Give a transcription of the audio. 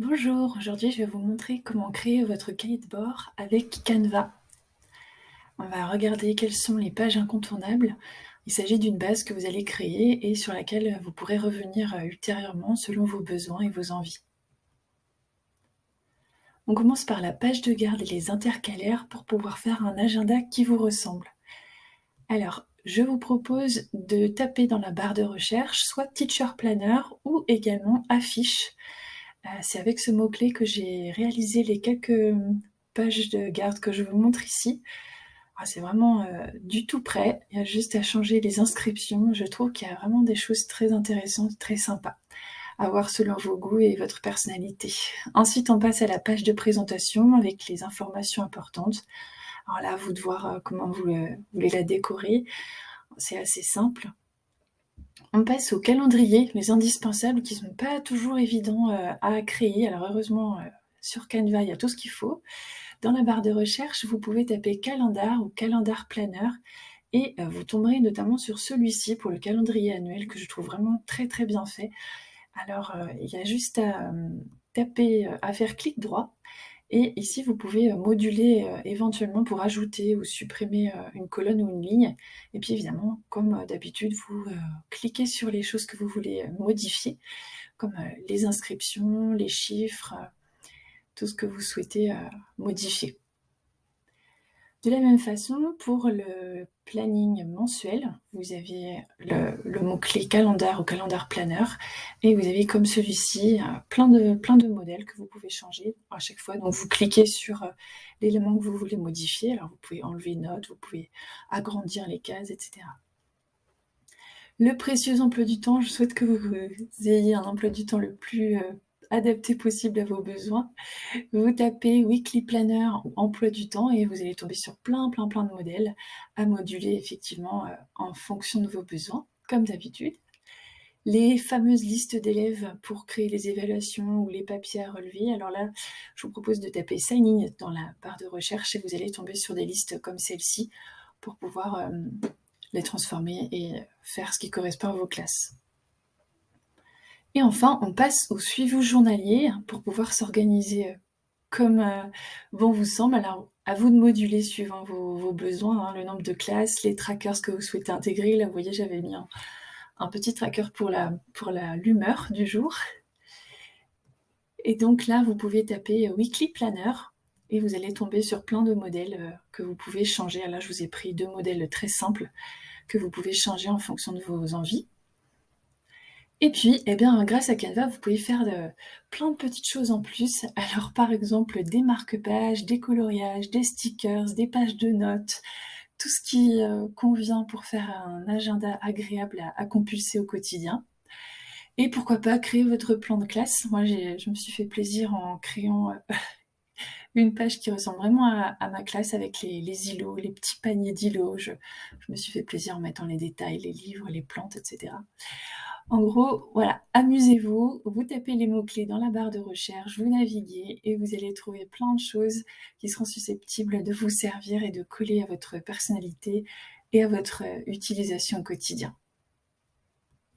Bonjour, aujourd'hui je vais vous montrer comment créer votre cahier de bord avec Canva. On va regarder quelles sont les pages incontournables. Il s'agit d'une base que vous allez créer et sur laquelle vous pourrez revenir ultérieurement selon vos besoins et vos envies. On commence par la page de garde et les intercalaires pour pouvoir faire un agenda qui vous ressemble. Alors, je vous propose de taper dans la barre de recherche soit Teacher Planner ou également Affiche. C'est avec ce mot-clé que j'ai réalisé les quelques pages de garde que je vous montre ici. C'est vraiment, du tout prêt. Il y a juste à changer les inscriptions. Je trouve qu'il y a vraiment des choses très intéressantes, très sympas à voir selon vos goûts et votre personnalité. Ensuite, on passe à la page de présentation avec les informations importantes. Alors là, à vous de voir, comment vous, voulez la décorer. C'est assez simple. On passe au calendrier, les indispensables qui sont pas toujours évidents, à créer. Alors heureusement, sur Canva, il y a tout ce qu'il faut. Dans la barre de recherche, vous pouvez taper calendar ou calendar planner et vous tomberez notamment sur celui-ci pour le calendrier annuel que je trouve vraiment très, très bien fait. Alors, il y a juste à, taper, à faire clic droit et ici vous pouvez, moduler, éventuellement pour ajouter ou supprimer, une colonne ou une ligne et puis évidemment, comme, d'habitude, vous, cliquez sur les choses que vous voulez, modifier, comme, les inscriptions, les chiffres, tout ce que vous souhaitez, modifier. De la même façon, pour le planning mensuel, vous avez le mot-clé calendar ou calendar planner et vous avez comme celui-ci, plein de modèles que vous pouvez changer à chaque fois. Donc vous cliquez sur, l'élément que vous voulez modifier. Alors vous pouvez enlever une note, vous pouvez agrandir les cases et cetera. Le précieux emploi du temps, je souhaite que vous ayez un emploi du temps le plus, adapté possible à vos besoins. Vous tapez Weekly Planner ou emploi du temps et vous allez tomber sur plein de modèles à moduler effectivement, en fonction de vos besoins, comme d'habitude. Les fameuses listes d'élèves pour créer les évaluations ou les papiers à relever. Alors là, je vous propose de taper Sign in dans la barre de recherche et vous allez tomber sur des listes comme celle-ci pour pouvoir, les transformer et faire ce qui correspond à vos classes. Et enfin, on passe au suivi journalier pour pouvoir s'organiser, comme, bon vous semble. Alors, à vous de moduler suivant vos besoins, hein, le nombre de classes, les trackers que vous souhaitez intégrer. Là, vous voyez, j'avais mis un petit tracker pour l'humeur du jour. Et donc là, vous pouvez taper, Weekly Planner et vous allez tomber sur plein de modèles, que vous pouvez changer. Là, je vous ai pris 2 modèles très simples que vous pouvez changer en fonction de vos envies. Et puis, eh bien, grâce à Canva, vous pouvez faire plein de petites choses en plus. Alors, par exemple, des marque-pages, des coloriages, des stickers, des pages de notes, tout ce qui convient pour faire un agenda agréable à compulser au quotidien. Et pourquoi pas créer votre plan de classe. Moi, je me suis fait plaisir en créant une page qui ressemble vraiment à ma classe avec les îlots, les petits paniers d'îlots. Je me suis fait plaisir en mettant les détails, les livres, les plantes, etc. En gros, voilà, amusez-vous, vous tapez les mots-clés dans la barre de recherche, vous naviguez et vous allez trouver plein de choses qui seront susceptibles de vous servir et de coller à votre personnalité et à votre utilisation au quotidien.